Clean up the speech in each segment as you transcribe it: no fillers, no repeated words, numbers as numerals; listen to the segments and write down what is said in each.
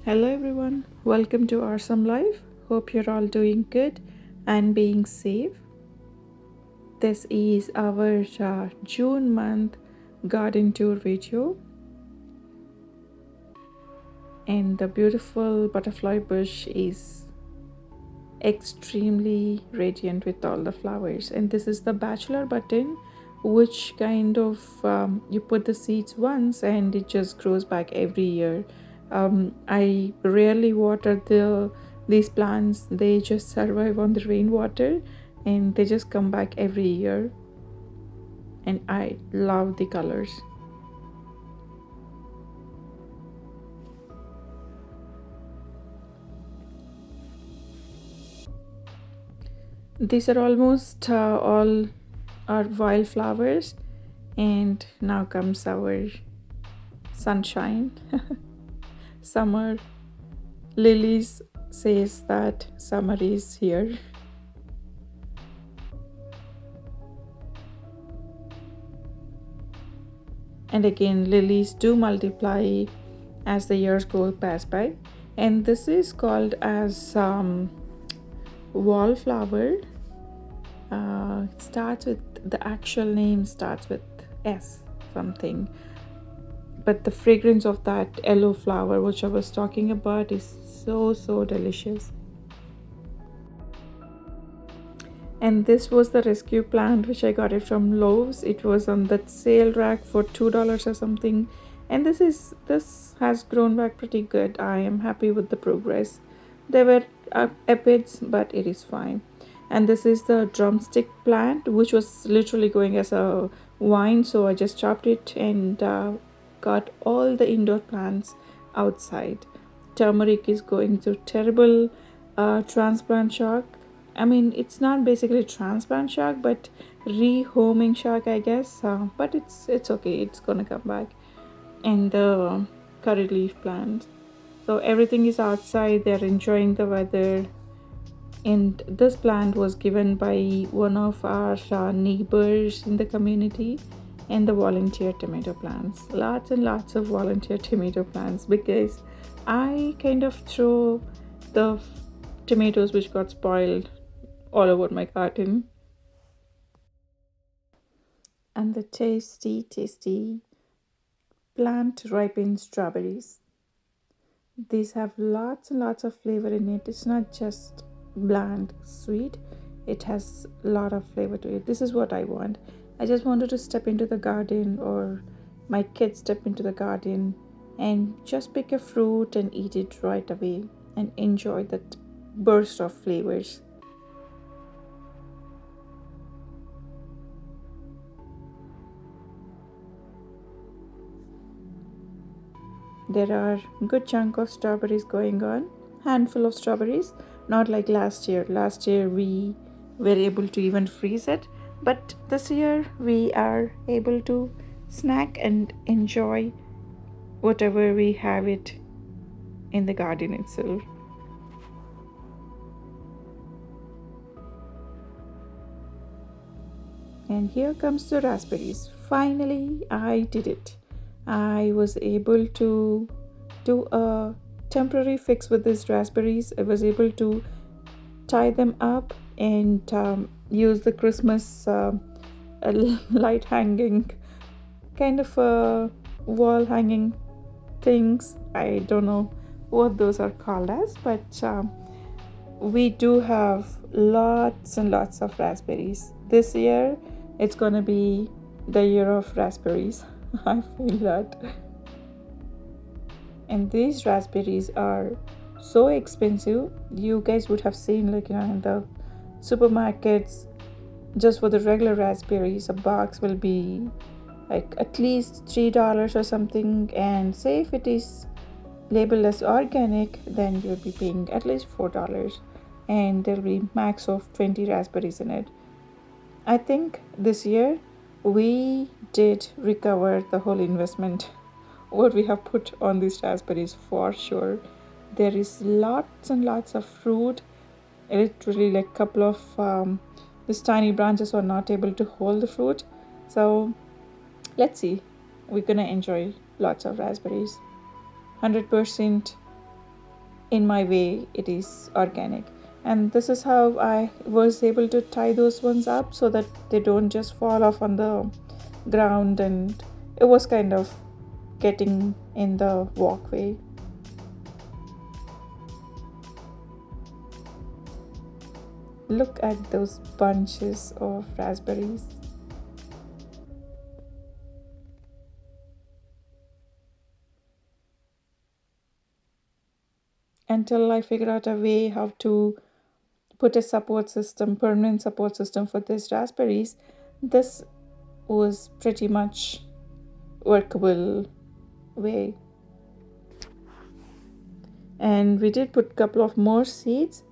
Hello everyone, welcome to RSum Life. Hope you're all doing good and being safe. This is our June month garden tour video, and the beautiful butterfly bush is extremely radiant with all the flowers. And this is the bachelor button, which kind of you put the seeds once and it just grows back every year. I rarely water these plants. They just survive on the rainwater and they just come back every year, and I love the colors. These are almost all our wildflowers, and now comes our sunshine. Summer. Lilies says that summer is here. And again, lilies do multiply as the years go past by, and this is called as wallflower. It starts with, the actual name starts with S something, but the fragrance of that yellow flower which I was talking about is so delicious. And this was the rescue plant which I got it from Lowe's. It was on that sale rack for $2 or something, and this has grown back pretty good. I am happy with the progress. There were epids, but it is fine. And this is the drumstick plant, which was literally going as a vine, so I just chopped it and got all the indoor plants outside. Turmeric is going through terrible transplant shock. I mean, it's not basically transplant shock, but rehoming shock, I guess. But it's okay. It's gonna come back. And the curry leaf plant. So everything is outside. They're enjoying the weather. And this plant was given by one of our neighbors in the community, and the volunteer tomato plants. Lots and lots of volunteer tomato plants, because I kind of throw the tomatoes which got spoiled all over my garden. And the tasty plant ripened strawberries. These have lots and lots of flavor in it. It's not just bland sweet, it has a lot of flavor to it. This is what I want. I just wanted to step into the garden, or my kids step into the garden, and just pick a fruit and eat it right away and enjoy that burst of flavors. There are good chunk of strawberries going on, handful of strawberries, not like last year. Last year we were able to even freeze it, but this year we are able to snack and enjoy whatever we have it in the garden itself. And here comes the raspberries. Finally, I did it. I was able to do a temporary fix with these raspberries. I was able to tie them up and use the Christmas light hanging, kind of wall hanging things. I don't know what those are called as, but we do have lots and lots of raspberries. This year, it's gonna be the year of raspberries. I feel that. And these raspberries are so expensive. You guys would have seen, like, in the supermarkets, just for the regular raspberries, a box will be like at least $3 or something. And say if it is labeled as organic, then you'll be paying at least $4, and there'll be max of 20 raspberries in it. I think this year we did recover the whole investment what we have put on these raspberries, for sure. There is lots and lots of fruit. Literally, like couple of these tiny branches are not able to hold the fruit. So let's see, we're gonna enjoy lots of raspberries. 100% in my way it is organic. And this is how I was able to tie those ones up so that they don't just fall off on the ground, and it was kind of getting in the walkway. Look at those bunches of raspberries. Until I figure out a way how to put a support system, permanent support system for these raspberries, this was pretty much workable way. And we did put a couple of more seeds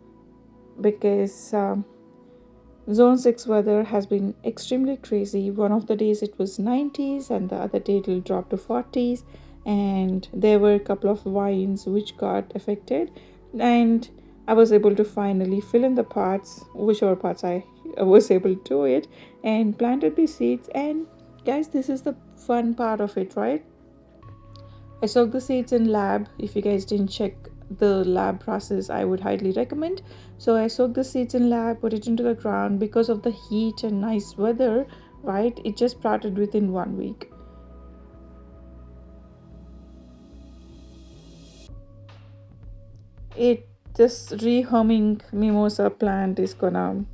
because zone 6 weather has been extremely crazy. One of the days it was 90s and the other day it'll drop to 40s, and there were a couple of vines which got affected, and I was able to finally fill in the parts, whichever parts I was able to do it, and planted the seeds. And guys, this is the fun part of it, right? I soaked the seeds in lab. If you guys didn't check the lab process, I would highly recommend. So I soaked the seeds in lab, put it into the ground. Because of the heat and nice weather, right, it just sprouted within 1 week. This rehumming mimosa plant is gonna,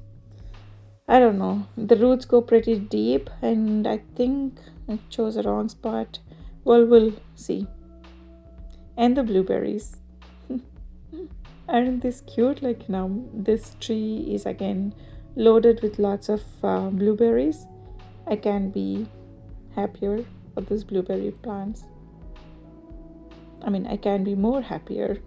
I don't know, the roots go pretty deep, and I think I chose a wrong spot. Well, we'll see. And the blueberries. Aren't this cute? Like now, this tree is again loaded with lots of blueberries. I can't be happier for these blueberry plants. I mean, I can be more happier.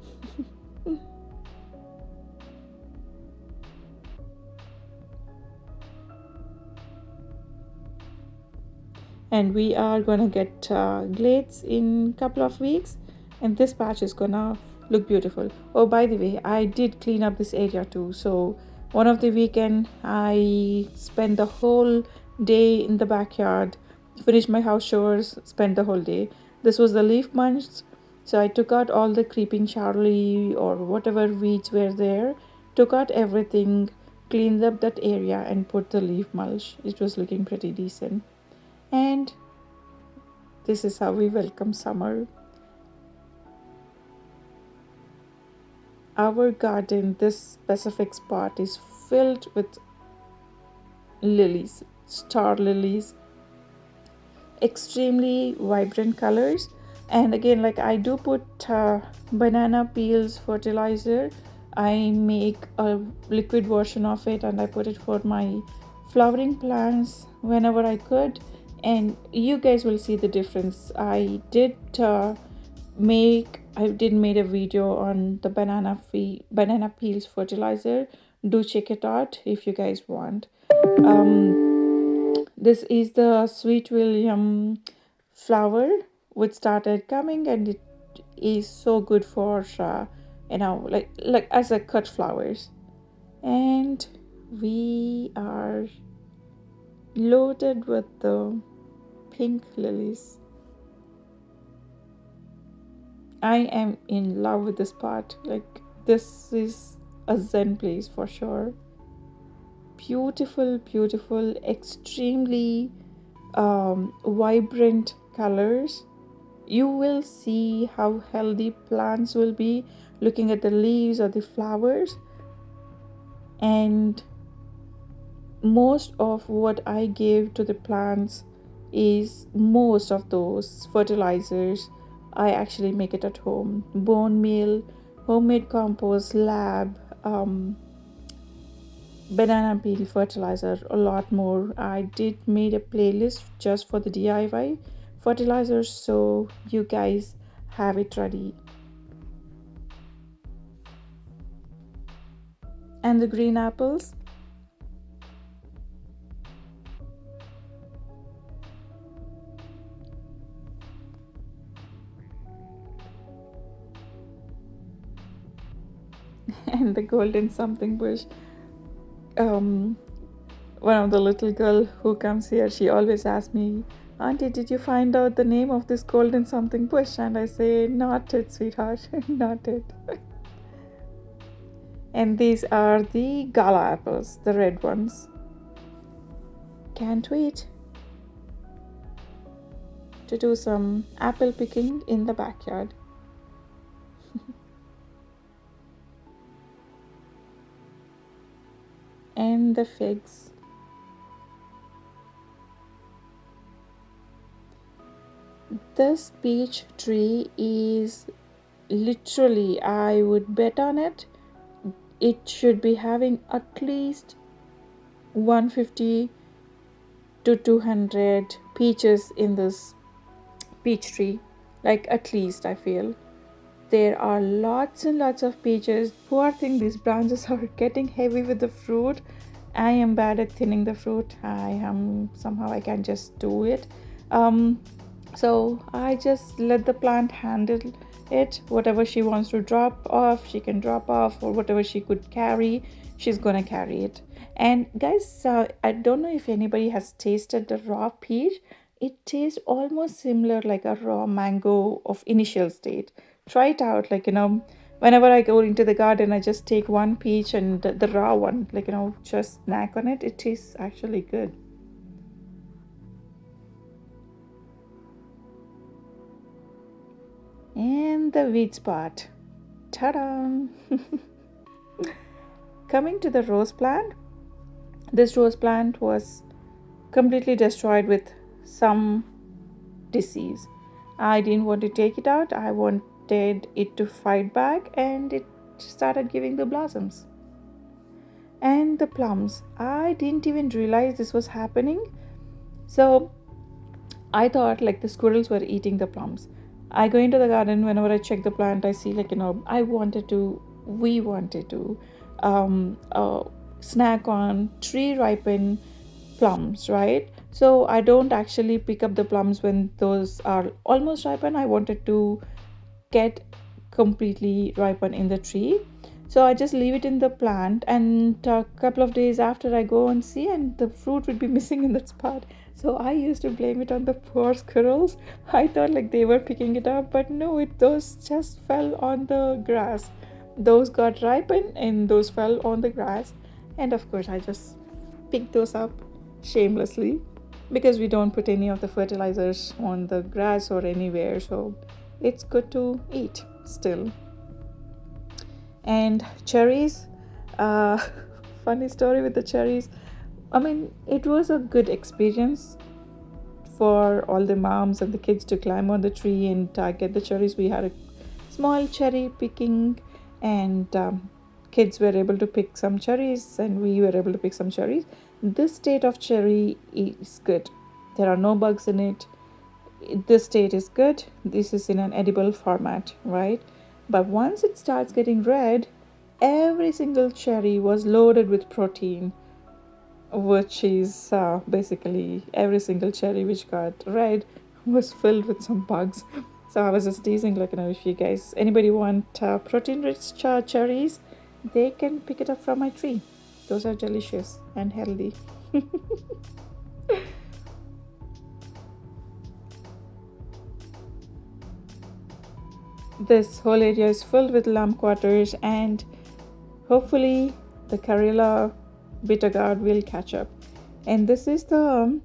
And we are gonna get glades in a couple of weeks, and this patch is gonna look beautiful. Oh, by the way, I did clean up this area too. So one of the weekend I spent the whole day in the backyard, finished my house chores, spent the whole day. This was the leaf months, so I took out all the creeping charlie or whatever weeds were there, took out everything, cleaned up that area, and put the leaf mulch. It was looking pretty decent. And this is how we welcome summer. Our garden, this specific spot, is filled with lilies, star lilies, extremely vibrant colors. And again, like I do put banana peels fertilizer. I make a liquid version of it and I put it for my flowering plants whenever I could, and you guys will see the difference. I did made a video on the banana peels fertilizer. Do check it out if you guys want. This is the sweet william flower which started coming, and it is so good for like as a cut flowers. And we are loaded with the pink lilies. I am in love with this spot. Like, this is a zen place for sure. Beautiful, beautiful, extremely vibrant colors. You will see how healthy plants will be looking at the leaves or the flowers. And most of what I give to the plants is most of those fertilizers. I actually make it at home. Bone meal, homemade compost, lab, banana peel fertilizer, a lot more. I did made a playlist just for the DIY fertilizers, so you guys have it ready. And the green apples. And the golden something bush. One of the little girl who comes here, she always asks me, Auntie, did you find out the name of this golden something bush? And I say, not it, sweetheart, not it. And these are the gala apples, the red ones. Can't wait to do some apple picking in the backyard. And the figs. This peach tree is literally, I would bet on it, it should be having at least 150 to 200 peaches in this peach tree. Like, at least, I feel. There are lots and lots of peaches. Poor thing, these branches are getting heavy with the fruit. I am bad at thinning the fruit. I can't just do it. So I just let the plant handle it. Whatever she wants to drop off, she can drop off, or whatever she could carry, she's gonna carry it. And guys, I don't know if anybody has tasted the raw peach. It tastes almost similar like a raw mango of initial state. Try it out. Whenever I go into the garden, I just take one peach and the raw one, just snack on it. It tastes actually good. And the weed spot. Ta-da! Coming to the rose plant. This rose plant was completely destroyed with some disease. I didn't want to take it out. I wanted it to fight back, and it started giving the blossoms. And the plums. I didn't even realize this was happening. So I thought the squirrels were eating the plums. I go into the garden, whenever I check the plant, I see we wanted to snack on tree ripened plums, right? So I don't actually pick up the plums when those are almost ripened. I wanted to get completely ripen in the tree. So I just leave it in the plant, and a couple of days after I go and see, and the fruit would be missing in that spot. So I used to blame it on the poor squirrels. I thought they were picking it up, but no, those just fell on the grass. Those got ripened and those fell on the grass. And of course, I just picked those up shamelessly, because we don't put any of the fertilizers on the grass or anywhere. So it's good to eat still. And cherries, funny story with the cherries. I mean, it was a good experience for all the moms and the kids to climb on the tree and get the cherries. We had a small cherry picking, and kids were able to pick some cherries, and we were able to pick some cherries. This state of cherry is good. There are no bugs in it. This state is good. This is in an edible format, right? But once it starts getting red, every single cherry was loaded with protein, which is basically every single cherry which got red was filled with some bugs. So I was just teasing, if you guys, anybody want protein-rich cherries, they can pick it up from my tree. Those are delicious and healthy. This whole area is filled with lamb quarters, and hopefully the Karela bitter gourd will catch up. And this is the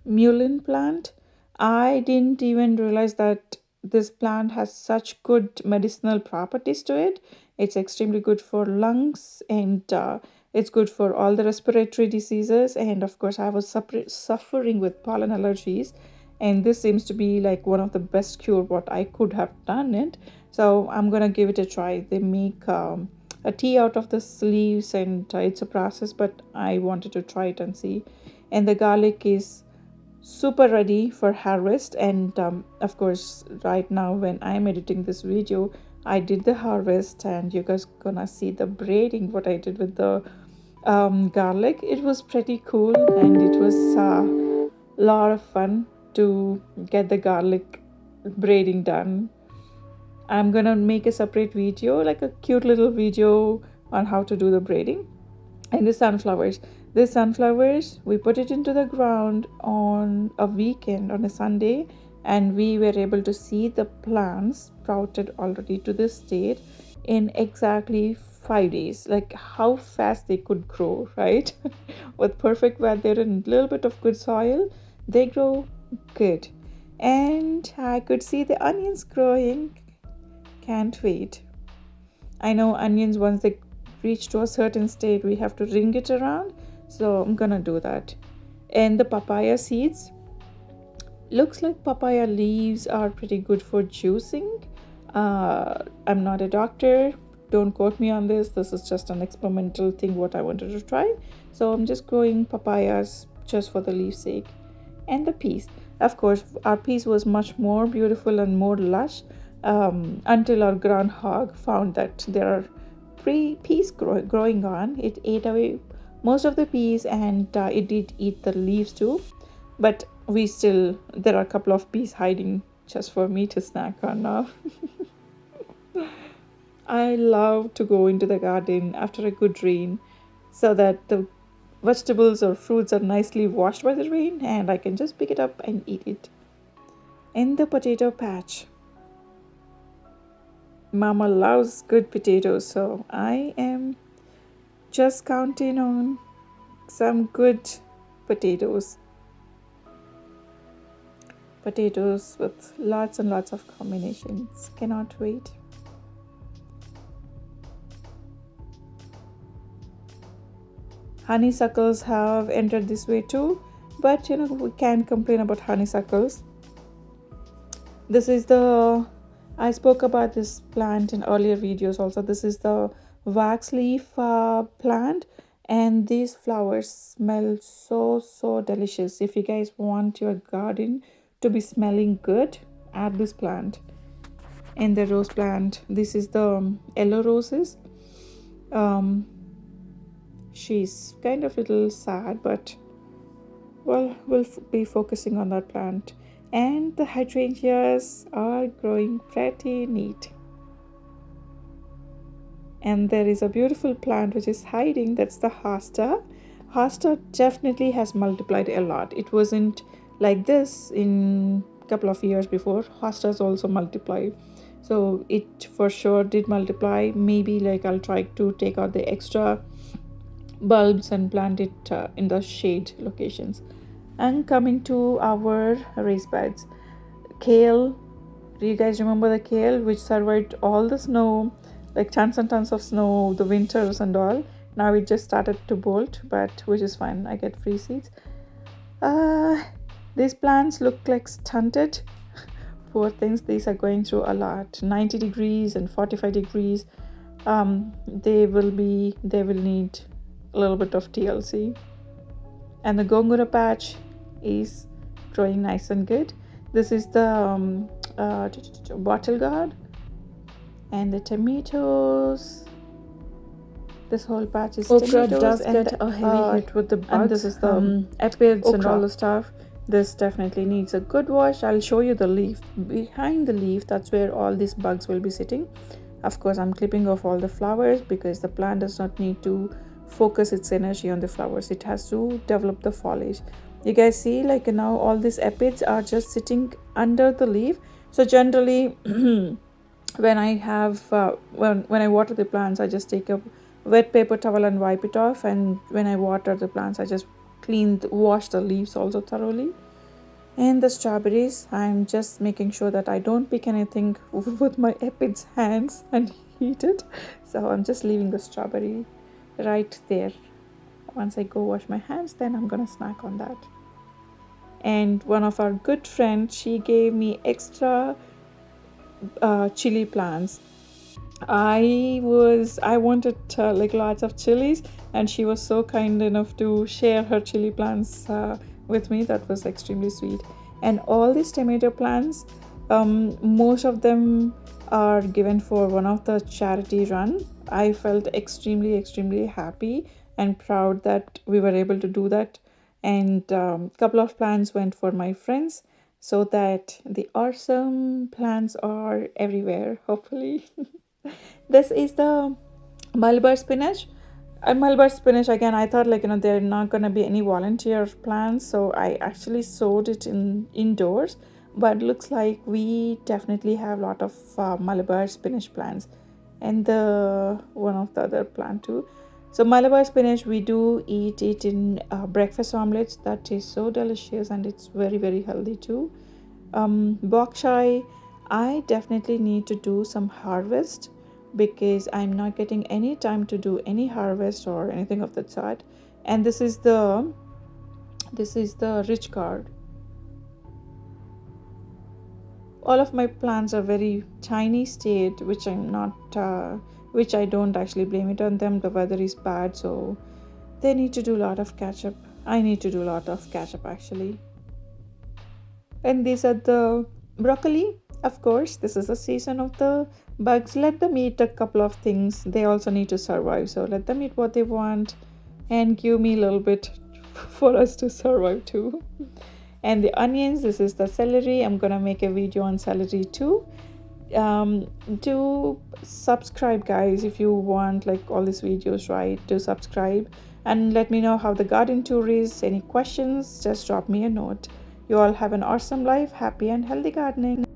mullein plant. I didn't even realize that this plant has such good medicinal properties to it. It's extremely good for lungs, and it's good for all the respiratory diseases. And of course, I was suffering with pollen allergies, and this seems to be one of the best cure what I could have done it. So I'm gonna give it a try. They make a tea out of the leaves, and it's a process, but I wanted to try it and see. And the garlic is super ready for harvest, and of course, right now when I'm editing this video, I did the harvest, and you guys gonna see the braiding what I did with the garlic. It was pretty cool, and it was a lot of fun to get the garlic braiding done. I'm gonna make a separate video, a cute little video on how to do the braiding. And the sunflowers, we put it into the ground on a weekend, on a Sunday, and we were able to see the plants sprouted already to this state in exactly 5 days. Like how fast they could grow, right? With perfect weather and a little bit of good soil, they grow good. And I could see the onions growing. Can't wait. I know onions, once they reach to a certain state, we have to ring it around. So I'm gonna do that. And the papaya seeds, looks like papaya leaves are pretty good for juicing. I'm not a doctor. Don't quote me on this. This is just an experimental thing what I wanted to try. So I'm just growing papayas just for the leaf sake. And the peas. Of course, our peas was much more beautiful and more lush until our groundhog found that there are peas growing on. It ate away most of the peas, and it did eat the leaves too. But there are a couple of peas hiding just for me to snack on now. I love to go into the garden after a good rain so that the vegetables or fruits are nicely washed by the rain and I can just pick it up and eat it. In the potato patch, Mama loves good potatoes, so I am just counting on some good potatoes. Potatoes with lots and lots of combinations. Cannot wait. Honeysuckles have entered this way too, but we can't complain about honeysuckles. This is I spoke about this plant in earlier videos also. This is the wax leaf plant, and these flowers smell so delicious. If you guys want your garden to be smelling good, add this plant. And the rose plant, this is the yellow roses. She's kind of a little sad, but well, we'll be focusing on that plant. And the hydrangeas are growing pretty neat. And there is a beautiful plant which is hiding. That's the hosta. Hosta definitely has multiplied a lot. It wasn't like this in a couple of years before. Hostas also multiplied. So it for sure did multiply. Maybe like I'll try to take out the extra bulbs and plant it in the shade locations. And coming to our raised beds, kale. Do you guys remember the kale which survived all the snow, like tons and tons of snow, the winters and all? Now it just started to bolt, but which is fine. I get free seeds. These plants look like stunted. Poor things. These are going through a lot. 90 degrees and 45 degrees. They will need a little bit of TLC. And the gongura patch is growing nice and good. This is the bottle gourd and the tomatoes. This whole patch is okra tomatoes. Does and get a heavy hit with the bugs. And this is the aphids and okra. all the stuff. This definitely needs a good wash. I'll show you the leaf. Behind the leaf, that's where all these bugs will be sitting. Of course, I'm clipping off all the flowers because the plant does not need to focus its energy on the flowers. It has to develop the foliage. You guys see, like now all these aphids are just sitting under the leaf. So generally when I have when I water the plants, I just take a wet paper towel and wipe it off, and when I water the plants, I just wash the leaves also thoroughly. And the strawberries, I'm just making sure that I don't pick anything with my aphids hands and eat it. So I'm just leaving the strawberry right there. Once I go wash my hands, then I'm gonna snack on that. And one of our good friends, she gave me extra chili plants. I wanted like lots of chilies, and she was so kind enough to share her chili plants with me. That was extremely sweet. And all these tomato plants, most of them are given for one of the charity run. I felt extremely happy and proud that we were able to do that. And couple of plants went for my friends, so that the RSum plants are everywhere, hopefully. This is the Malabar spinach. Malabar spinach, again, I thought there are not going to be any volunteer plants, so I actually sowed it indoors. But looks like we definitely have a lot of Malabar spinach plants. and the one of the other plant too. So Malabar spinach, we do eat it in breakfast omelets. That is so delicious, and it's very very healthy too. Bok choy, I definitely need to do some harvest because I'm not getting any time to do any harvest or anything of that sort. And this is the rich gourd. All of my plants are very tiny state, which I'm not which I don't actually blame it on them. The weather is bad, so they need to do a lot of catch up. I need to do a lot of catch up actually. And these are the broccoli. Of course, this is the season of the bugs. Let them eat a couple of things. They also need to survive, so let them eat what they want and give me a little bit for us to survive too. And the onions, this is the celery. I'm gonna make a video on celery too. Do subscribe, guys, if you want like all these videos, right? Do subscribe and let me know how the garden tour is. Any questions, just drop me a note. You all have an awesome life, happy and healthy gardening.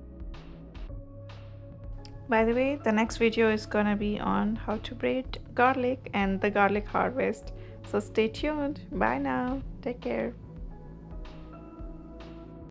By the way, the next video is gonna be on how to braid garlic and the garlic harvest. So stay tuned. Bye now. Take care.